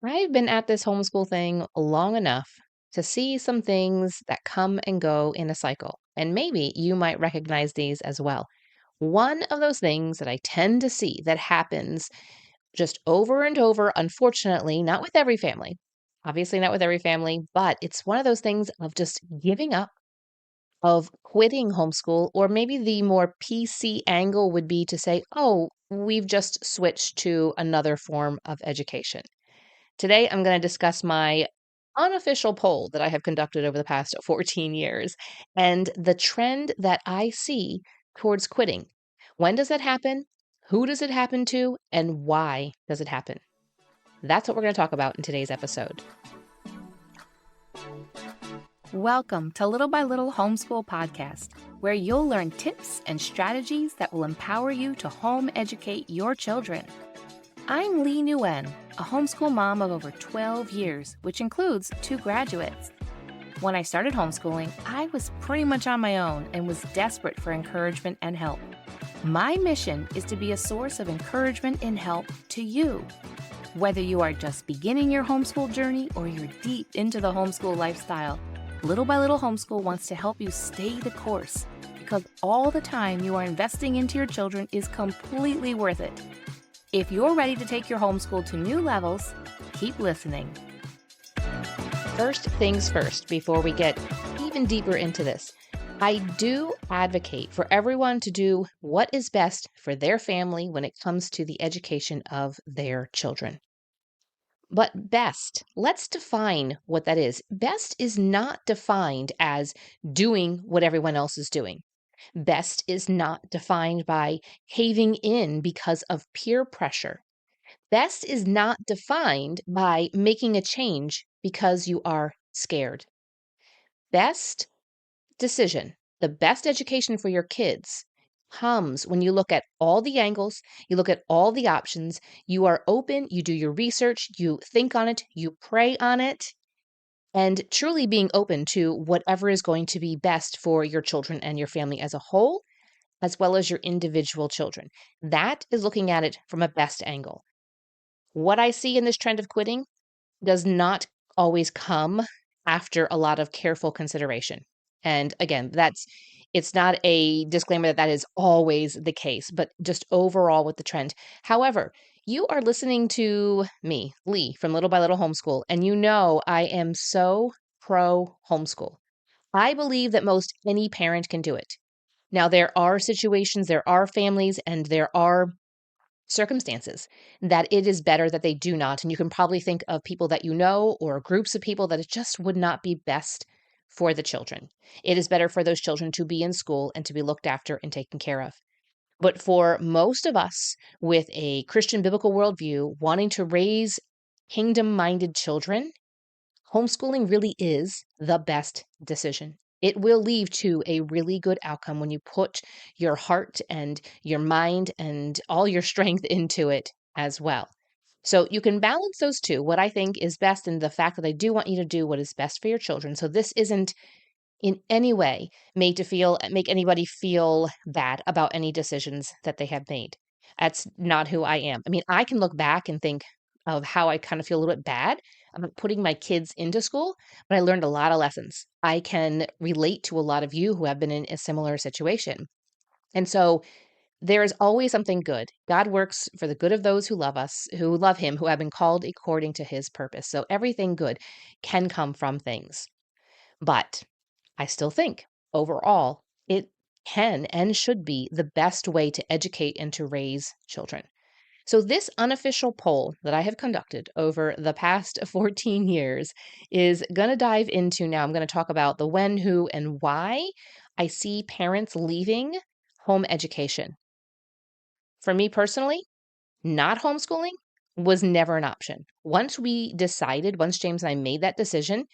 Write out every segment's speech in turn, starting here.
I've been at this homeschool thing long enough to see some things that come and go in a cycle, and maybe you might recognize these as well. One of those things that I tend to see that happens just over and over, unfortunately, not with every family, obviously not with every family, but it's one of those things of just giving up, of quitting homeschool, or maybe the more PC angle would be to say, oh, we've just switched to another form of education. Today, I'm going to discuss my unofficial poll that I have conducted over the past 14 years and the trend that I see towards quitting. When does it happen? Who does it happen to? And why does it happen? That's what we're going to talk about in today's episode. Welcome to Little by Little Homeschool Podcast, where you'll learn tips and strategies that will empower you to home educate your children. I'm Leigh Nguyen, a homeschool mom of over 12 years, which includes 2 graduates. When I started homeschooling, I was pretty much on my own and was desperate for encouragement and help. My mission is to be a source of encouragement and help to you. Whether you are just beginning your homeschool journey or you're deep into the homeschool lifestyle, Little by Little Homeschool wants to help you stay the course because all the time you are investing into your children is completely worth it. If you're ready to take your homeschool to new levels, keep listening. First things first, before we get even deeper into this, I do advocate for everyone to do what is best for their family when it comes to the education of their children. But best, let's define what that is. Best is not defined as doing what everyone else is doing. Best is not defined by caving in because of peer pressure. Best is not defined by making a change because you are scared. Best decision, the best education for your kids comes when you look at all the angles, you look at all the options, you are open, you do your research, you think on it, you pray on it, and truly being open to whatever is going to be best for your children and your family as a whole, as well as your individual children. That is looking at it from a best angle. What I see in this trend of quitting does not always come after a lot of careful consideration. And again, it's not a disclaimer that that is always the case, but just overall with the trend. However, you are listening to me, Leigh, from Little by Little Homeschool, and you know I am so pro homeschool. I believe that most any parent can do it. Now, there are situations, there are families, and there are circumstances that it is better that they do not. And you can probably think of people that you know or groups of people that it just would not be best for the children. It is better for those children to be in school and to be looked after and taken care of. But for most of us with a Christian biblical worldview wanting to raise kingdom minded children, homeschooling really is the best decision. It will lead to a really good outcome when you put your heart and your mind and all your strength into it as well. So you can balance those two, what I think is best, and the fact that I do want you to do what is best for your children. So this isn't in any way made to make anybody feel bad about any decisions that they have made. That's not who I am. I mean, I can look back and think of how I kind of feel a little bit bad about putting my kids into school, but I learned a lot of lessons. I can relate to a lot of you who have been in a similar situation. And so there is always something good. God works for the good of those who love us, who love him, who have been called according to his purpose. So everything good can come from things. But I still think overall it can and should be the best way to educate and to raise children. So, this unofficial poll that I have conducted over the past 14 years is going to dive into now. I'm going to talk about the when, who, and why I see parents leaving home education. For me personally, not homeschooling was never an option. Once James and I made that decision,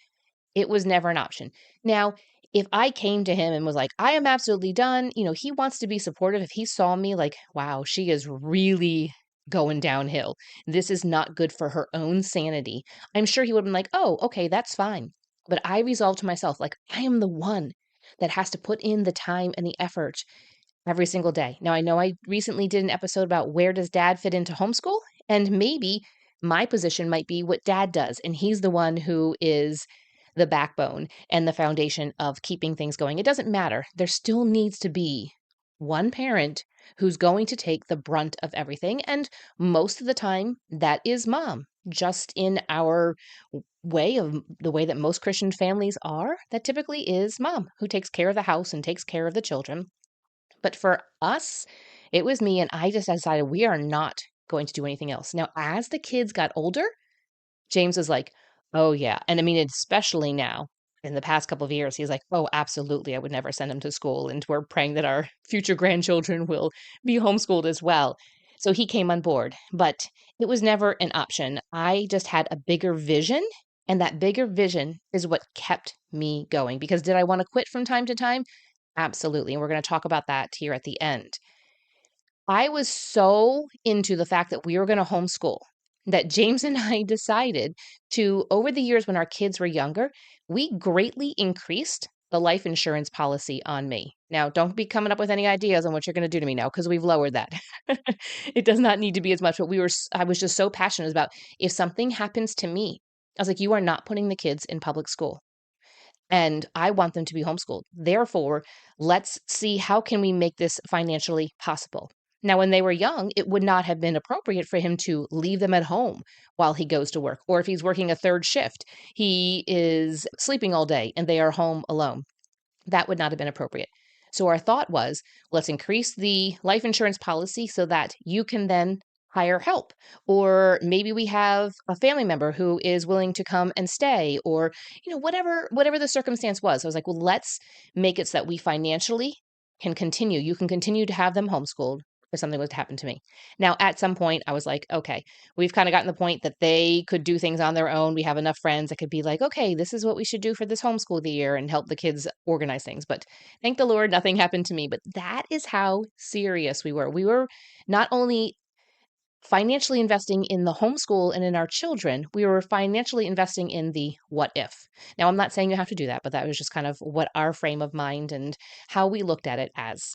it was never an option. Now, if I came to him and was like, I am absolutely done, he wants to be supportive. If he saw me like, wow, she is really going downhill. This is not good for her own sanity. I'm sure he would have been like, oh, okay, that's fine. But I resolved to myself, like, I am the one that has to put in the time and the effort every single day. Now, I know I recently did an episode about where does dad fit into homeschool? And maybe my position might be what dad does. And he's the one who is the backbone and the foundation of keeping things going. It doesn't matter. There still needs to be one parent who's going to take the brunt of everything. And most of the time, that is mom. Just in our way of the way that most Christian families are, that typically is mom who takes care of the house and takes care of the children. But for us, it was me, and I just decided we are not going to do anything else. Now, as the kids got older, James was like, "Oh, yeah." And I mean, especially now in the past couple of years, he's like, "Oh, absolutely. I would never send him to school." And we're praying that our future grandchildren will be homeschooled as well. So he came on board, but it was never an option. I just had a bigger vision, and that bigger vision is what kept me going. Because did I want to quit from time to time? Absolutely. And we're going to talk about that here at the end. I was so into the fact that we were going to homeschool that James and I decided to, over the years when our kids were younger, we greatly increased the life insurance policy on me. Now, don't be coming up with any ideas on what you're going to do to me now because we've lowered that. It does not need to be as much, but I was just so passionate about if something happens to me, I was like, you are not putting the kids in public school and I want them to be homeschooled. Therefore, let's see how can we make this financially possible. Now, when they were young, it would not have been appropriate for him to leave them at home while he goes to work. Or if he's working a third shift, he is sleeping all day and they are home alone. That would not have been appropriate. So our thought was, let's increase the life insurance policy so that you can then hire help. Or maybe we have a family member who is willing to come and stay, or whatever the circumstance was. I was like, well, let's make it so that we financially can continue. You can continue to have them homeschooled if something was to happen to me. Now, at some point, I was like, okay, we've kind of gotten the point that they could do things on their own. We have enough friends that could be like, okay, this is what we should do for this homeschool the year and help the kids organize things. But thank the Lord, nothing happened to me. But that is how serious we were. We were not only financially investing in the homeschool and in our children, we were financially investing in the what if. Now, I'm not saying you have to do that, but that was just kind of what our frame of mind and how we looked at it as.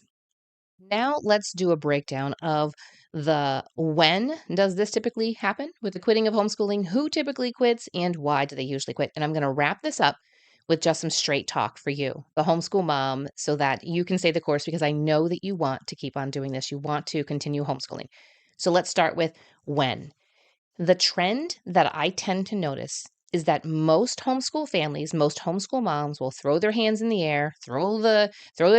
Now let's do a breakdown of the when does this typically happen with the quitting of homeschooling, who typically quits, and why do they usually quit. And I'm going to wrap this up with just some straight talk for you, the homeschool mom, so that you can stay the course because I know that you want to keep on doing this. You want to continue homeschooling. So let's start with when. The trend that I tend to notice is that most homeschool families, most homeschool moms will throw their hands in the air, throw in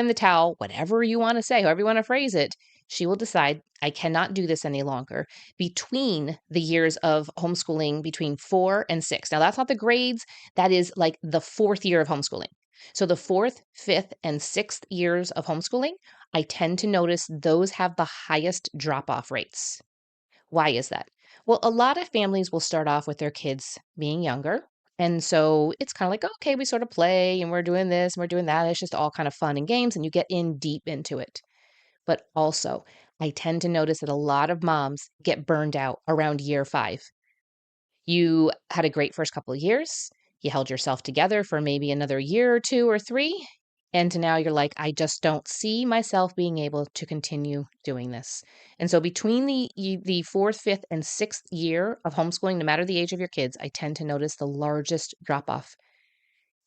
the towel, whatever you want to say, however you want to phrase it. She will decide, I cannot do this any longer between the years of homeschooling between 4 and 6. Now, that's not the grades. That is like the fourth year of homeschooling. So the fourth, fifth, and sixth years of homeschooling, I tend to notice those have the highest drop-off rates. Why is that? Well, a lot of families will start off with their kids being younger. And so it's kind of like, okay, we sort of play and we're doing this and we're doing that. It's just all kind of fun and games, and you get in deep into it. But also, I tend to notice that a lot of moms get burned out around year 5. You had a great first couple of years. You held yourself together for maybe another year or 2 or 3. And now you're like, I just don't see myself being able to continue doing this. And so between the fourth, fifth, and sixth year of homeschooling, no matter the age of your kids, I tend to notice the largest drop off.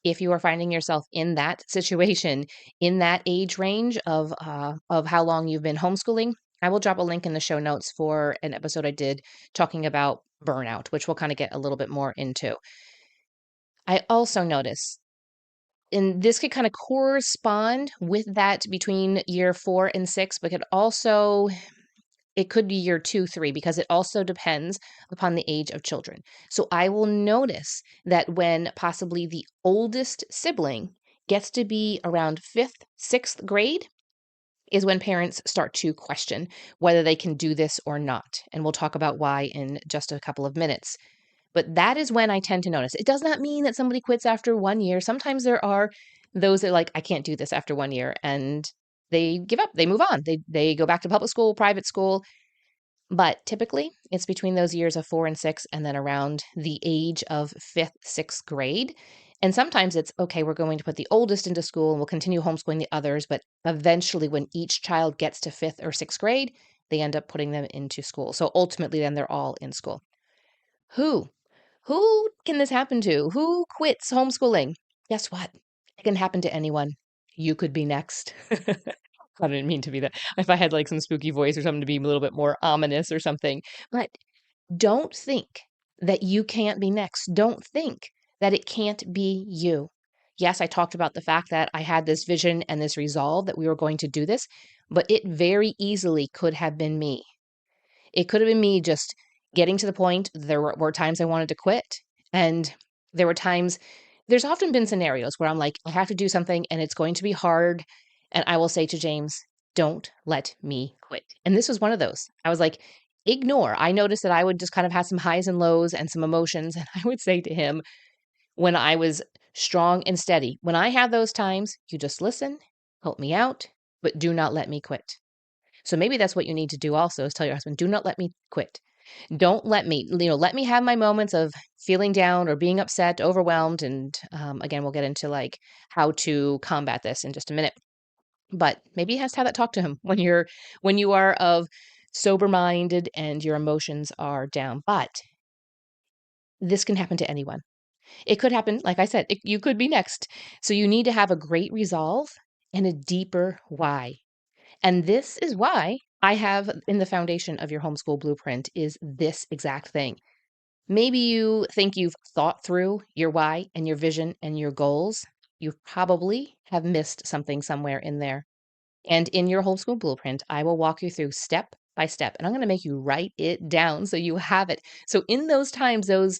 If you are finding yourself in that situation, in that age range of how long you've been homeschooling, I will drop a link in the show notes for an episode I did talking about burnout, which we'll kind of get a little bit more into. I also notice, and this could kind of correspond with that between year 4 and 6, but it could be year 2, 3, because it also depends upon the age of children. So I will notice that when possibly the oldest sibling gets to be around 5th, 6th grade is when parents start to question whether they can do this or not. And we'll talk about why in just a couple of minutes. But that is when I tend to notice. It does not mean that somebody quits after 1 year. Sometimes there are those that are like, I can't do this after 1 year, and they give up, they move on. They go back to public school, private school. But typically, it's between those years of 4 and 6 and then around the age of 5th, 6th grade. And sometimes it's, okay, we're going to put the oldest into school and we'll continue homeschooling the others. But eventually, when each child gets to 5th or 6th grade, they end up putting them into school. So ultimately, then they're all in school. Who? Who can this happen to? Who quits homeschooling? Guess what? It can happen to anyone. You could be next. I didn't mean to be that. If I had like some spooky voice or something to be a little bit more ominous or something. But don't think that you can't be next. Don't think that it can't be you. Yes, I talked about the fact that I had this vision and this resolve that we were going to do this, but it very easily could have been me. It could have been me just getting to the point. There were times I wanted to quit. And there were times, there's often been scenarios where I'm like, I have to do something and it's going to be hard. And I will say to James, don't let me quit. And this was one of those. I was like, ignore. I noticed that I would just kind of have some highs and lows and some emotions. And I would say to him when I was strong and steady, when I have those times, you just listen, help me out, but do not let me quit. So maybe that's what you need to do also is tell your husband, do not let me quit. Don't let me, let me have my moments of feeling down or being upset, overwhelmed. And again, we'll get into like how to combat this in just a minute. But maybe he has to have that talk to him when you are of sober minded and your emotions are down. But this can happen to anyone. It could happen, like I said, you could be next. So you need to have a great resolve and a deeper why. And this is why I have in the foundation of your homeschool blueprint is this exact thing. Maybe you think you've thought through your why and your vision and your goals. You probably have missed something somewhere in there. And in your homeschool blueprint, I will walk you through step by step, and I'm going to make you write it down so you have it. So in those times, those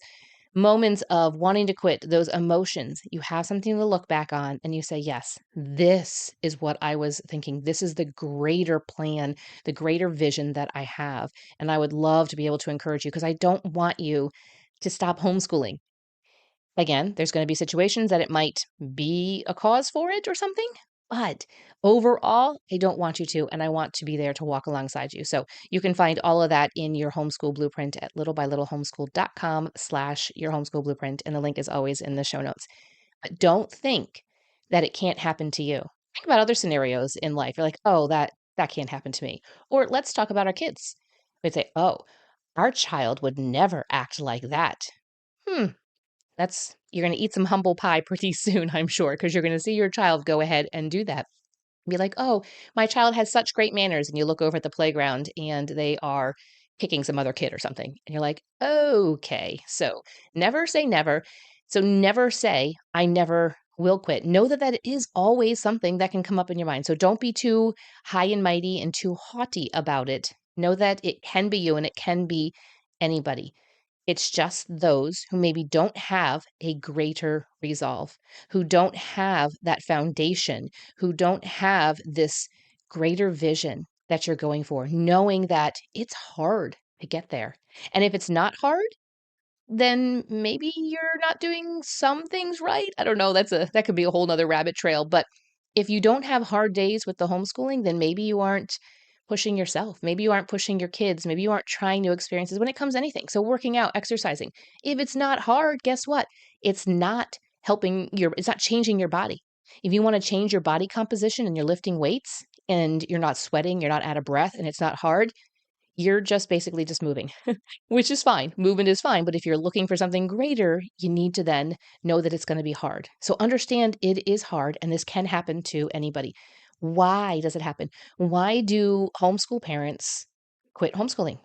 moments of wanting to quit, those emotions, you have something to look back on and you say, yes, this is what I was thinking. This is the greater plan, the greater vision that I have. And I would love to be able to encourage you because I don't want you to stop homeschooling. Again, there's going to be situations that it might be a cause for it or something, but overall, I don't want you to, and I want to be there to walk alongside you. So you can find all of that in your homeschool blueprint at littlebylittlehomeschool.com/your homeschool blueprint. And the link is always in the show notes. But don't think that it can't happen to you. Think about other scenarios in life. You're like, oh, that can't happen to me. Or let's talk about our kids. We'd say, oh, our child would never act like that. Hmm, you're going to eat some humble pie pretty soon, I'm sure, because you're going to see your child go ahead and do that. Be like, oh, my child has such great manners. And you look over at the playground and they are kicking some other kid or something. And you're like, okay. So never say never. So never say, I never will quit. Know that that is always something that can come up in your mind. So don't be too high and mighty and too haughty about it. Know that it can be you and it can be anybody. It's just those who maybe don't have a greater resolve, who don't have that foundation, who don't have this greater vision that you're going for, knowing that it's hard to get there. And if it's not hard, then maybe you're not doing some things right. I don't know. That could be a whole nother rabbit trail. But if you don't have hard days with the homeschooling, then maybe you aren't pushing yourself. Maybe you aren't pushing your kids. Maybe you aren't trying new experiences when it comes to anything. So working out, exercising. If it's not hard, guess what? It's not it's not changing your body. If you want to change your body composition and you're lifting weights and you're not sweating, you're not out of breath, and it's not hard, you're just basically just moving, which is fine. Movement is fine. But if you're looking for something greater, you need to then know that it's going to be hard. So understand it is hard and this can happen to anybody. Why does it happen? Why do homeschool parents quit homeschooling?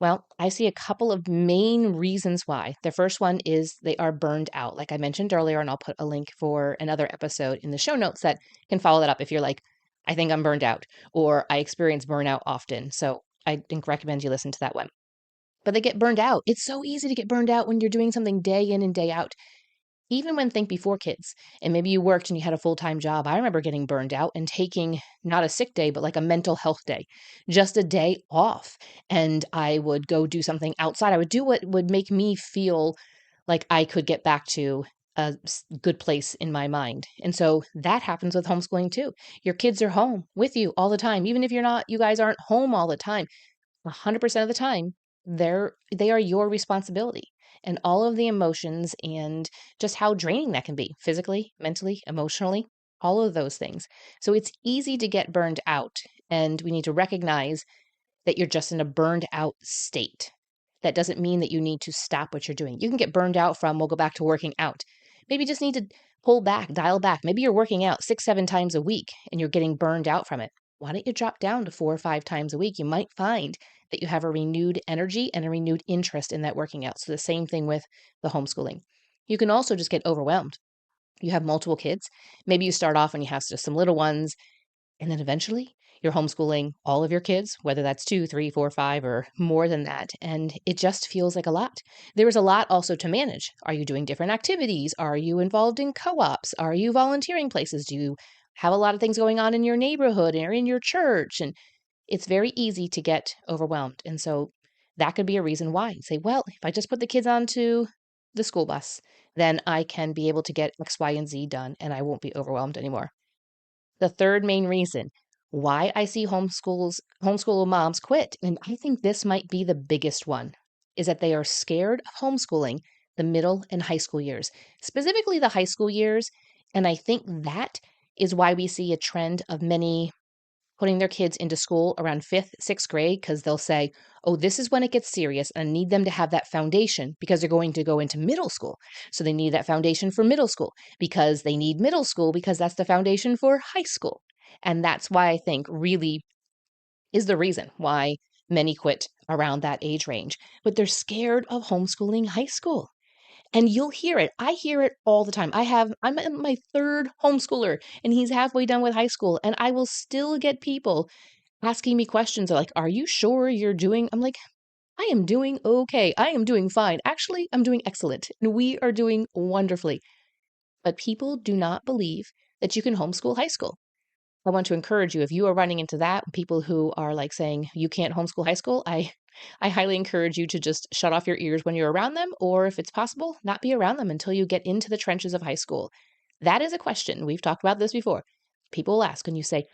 Well, I see a couple of main reasons why. The first one is they are burned out, like I mentioned earlier, and I'll put a link for another episode in the show notes that can follow that up if you're like, I think I'm burned out, or I experience burnout often. So I think recommend you listen to that one. But they get burned out. It's so easy to get burned out when you're doing something day in and day out. Even when think before kids, and maybe you worked and you had a full-time job. I remember getting burned out and taking not a sick day, but like a mental health day, just a day off. And I would go do something outside. I would do what would make me feel like I could get back to a good place in my mind. And so that happens with homeschooling too. Your kids are home with you all the time. Even if you guys aren't home all the time, 100% of the time, they are your responsibility. And all of the emotions and just how draining that can be physically, mentally, emotionally, all of those things. So it's easy to get burned out. And we need to recognize that you're just in a burned out state. That doesn't mean that you need to stop what you're doing. You can get burned out from, we'll go back to working out. Maybe you just need to pull back, dial back. Maybe you're working out 6, 7 times a week and you're getting burned out from it. Why don't you drop down to 4 or 5 times a week? You might find that you have a renewed energy and a renewed interest in that working out. So the same thing with the homeschooling. You can also just get overwhelmed. You have multiple kids. Maybe you start off and you have just some little ones, and then eventually you're homeschooling all of your kids, whether that's 2, 3, 4, 5, or more than that. And it just feels like a lot. There is a lot also to manage. Are you doing different activities? Are you involved in co-ops? Are you volunteering places? Do you have a lot of things going on in your neighborhood or in your church? And it's very easy to get overwhelmed. And so that could be a reason why. You say, well, if I just put the kids onto the school bus, then I can be able to get X, Y, and Z done, and I won't be overwhelmed anymore. The third main reason why I see homeschool moms quit, and I think this might be the biggest one, is that they are scared of homeschooling the middle and high school years, specifically the high school years. And I think that is why we see a trend of many putting their kids into school around fifth, sixth grade, because they'll say, oh, this is when it gets serious, and I need them to have that foundation because they're going to go into middle school. So they need that foundation for middle school because they need middle school because that's the foundation for high school. And that's why I think really is the reason why many quit around that age range. But they're scared of homeschooling high school. And you'll hear it. I hear it all the time. I'm in my third homeschooler and he's halfway done with high school. And I will still get people asking me questions like, are you sure you're doing? I'm like, I am doing okay. I am doing fine. Actually, I'm doing excellent. And we are doing wonderfully. But people do not believe that you can homeschool high school. I want to encourage you, if you are running into that, people who are like saying you can't homeschool high school, I highly encourage you to just shut off your ears when you're around them, or if it's possible, not be around them until you get into the trenches of high school. That is a question. We've talked about this before. People will ask when you say,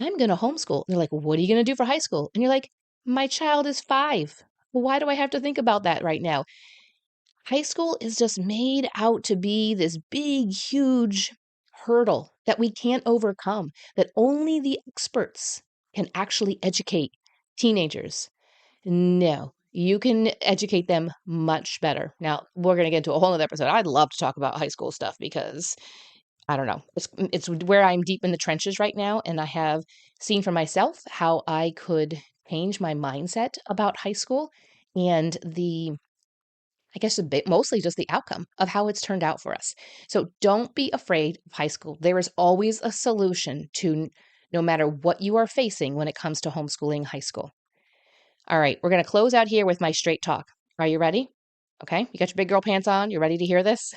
I'm going to homeschool. And they're like, what are you going to do for high school? And you're like, my child is 5. Why do I have to think about that right now? High school is just made out to be this big, huge hurdle that we can't overcome, that only the experts can actually educate teenagers. No, you can educate them much better. Now, we're going to get into a whole other episode. I'd love to talk about high school stuff because I don't know. It's where I'm deep in the trenches right now, and I have seen for myself how I could change my mindset about high school and I guess a bit, mostly just the outcome of how it's turned out for us. So don't be afraid of high school. There is always a solution to no matter what you are facing when it comes to homeschooling high school. All right, we're going to close out here with my straight talk. Are you ready? Okay, you got your big girl pants on? You ready to hear this?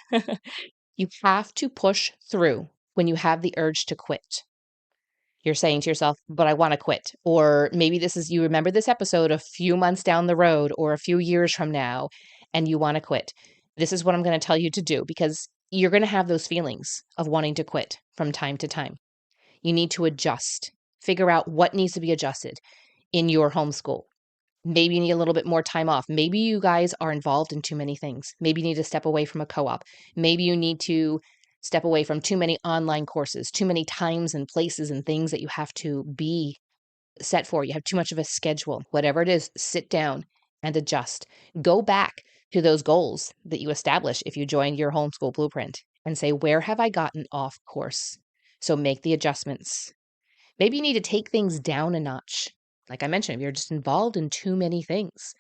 You have to push through when you have the urge to quit. You're saying to yourself, but I want to quit. Or maybe you remember this episode a few months down the road or a few years from now, and you want to quit. This is what I'm going to tell you to do because you're going to have those feelings of wanting to quit from time to time. You need to adjust, figure out what needs to be adjusted in your homeschool. Maybe you need a little bit more time off. Maybe you guys are involved in too many things. Maybe you need to step away from a co-op. Maybe you need to step away from too many online courses, too many times and places and things that you have to be set for. You have too much of a schedule. Whatever it is, sit down and adjust. Go back to those goals that you established if you joined your homeschool blueprint and say, where have I gotten off course? So make the adjustments. Maybe you need to take things down a notch. Like I mentioned, if you're just involved in too many things.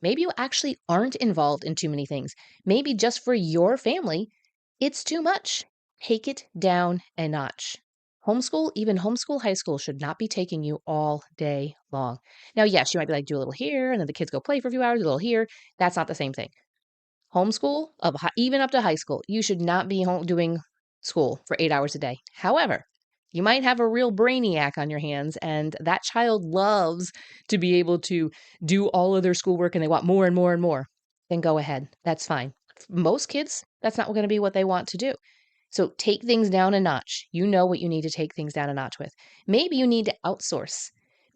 Maybe you actually aren't involved in too many things. Maybe just for your family, it's too much. Take it down a notch. Homeschool, even homeschool high school, should not be taking you all day long. Now, yes, you might be like, do a little here, and then the kids go play for a few hours, a little here. That's not the same thing. Homeschool, even up to high school, you should not be doing school for 8 hours a day. However, you might have a real brainiac on your hands, and that child loves to be able to do all of their schoolwork and they want more and more and more. Then go ahead. That's fine. Most kids, that's not going to be what they want to do. So take things down a notch. You know what you need to take things down a notch with. Maybe you need to outsource.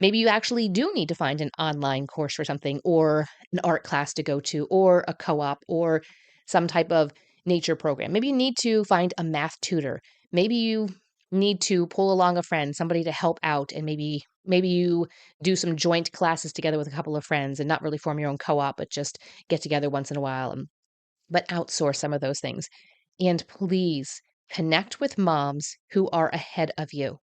Maybe you actually do need to find an online course for something, or an art class to go to, or a co-op, or some type of nature program. Maybe you need to find a math tutor. Maybe you need to pull along a friend, somebody to help out, and maybe you do some joint classes together with a couple of friends and not really form your own co-op, but just get together once in a while, but outsource some of those things. And please connect with moms who are ahead of you.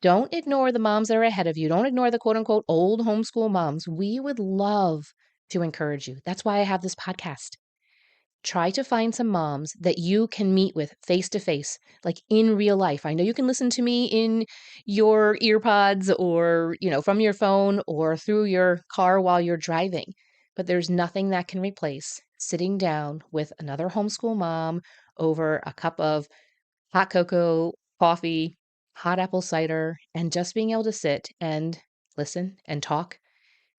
Don't ignore the moms that are ahead of you. Don't ignore the quote unquote old homeschool moms. We would love to encourage you. That's why I have this podcast. Try to find some moms that you can meet with face to face, like in real life. I know you can listen to me in your earpods or, from your phone or through your car while you're driving, but there's nothing that can replace sitting down with another homeschool mom over a cup of hot cocoa, coffee, hot apple cider, and just being able to sit and listen and talk.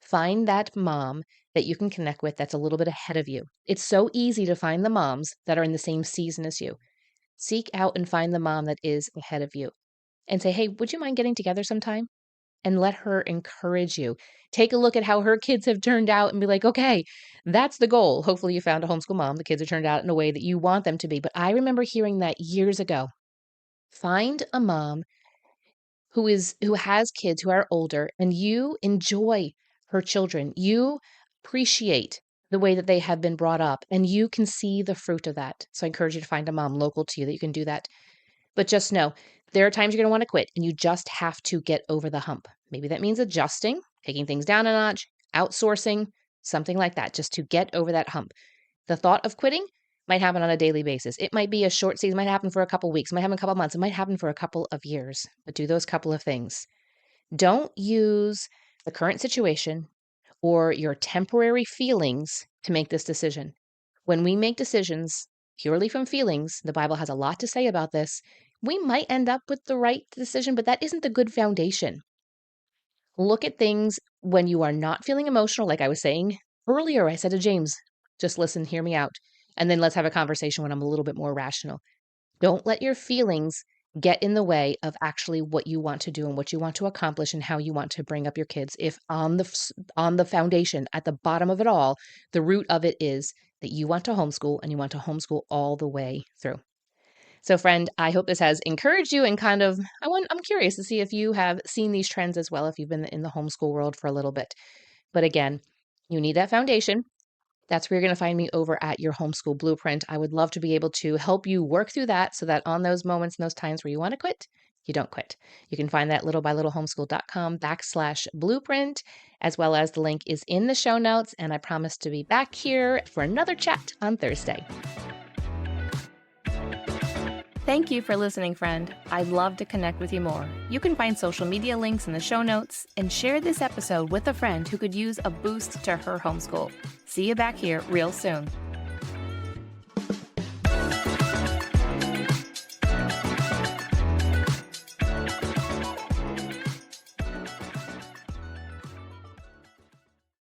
Find that mom that you can connect with that's a little bit ahead of you. It's so easy to find the moms that are in the same season as you. Seek out and find the mom that is ahead of you and say, hey, would you mind getting together sometime? And let her encourage you. Take a look at how her kids have turned out and be like, okay, that's the goal. Hopefully, you found a homeschool mom. The kids have turned out in a way that you want them to be. But I remember hearing that years ago. Find a mom who has kids who are older and you enjoy her children. You appreciate the way that they have been brought up and you can see the fruit of that. So I encourage you to find a mom local to you that you can do that. But just know there are times you're going to want to quit and you just have to get over the hump. Maybe that means adjusting, taking things down a notch, outsourcing, something like that, just to get over that hump. The thought of quitting might happen on a daily basis. It might be a short season, might happen for a couple weeks, might happen a couple months, it might happen for a couple of years. But do those couple of things. Don't use the current situation or your temporary feelings to make this decision. When we make decisions purely from feelings, the Bible has a lot to say about this. We might end up with the right decision, but that isn't the good foundation. Look at things when you are not feeling emotional, like I was saying earlier. I said to James, just listen, hear me out, and then let's have a conversation when I'm a little bit more rational. Don't let your feelings get in the way of actually what you want to do and what you want to accomplish and how you want to bring up your kids. If on the foundation, at the bottom of it all, the root of it is that you want to homeschool and you want to homeschool all the way through. So friend, I hope this has encouraged you and I'm curious to see if you have seen these trends as well, if you've been in the homeschool world for a little bit. But again, you need that foundation. That's where you're going to find me over at your homeschool blueprint. I would love to be able to help you work through that so that on those moments and those times where you want to quit, you don't quit. You can find that littlebylittlehomeschool.com/blueprint, as well as the link is in the show notes. And I promise to be back here for another chat on Thursday. Thank you for listening, friend. I'd love to connect with you more. You can find social media links in the show notes and share this episode with a friend who could use a boost to her homeschool. See you back here real soon.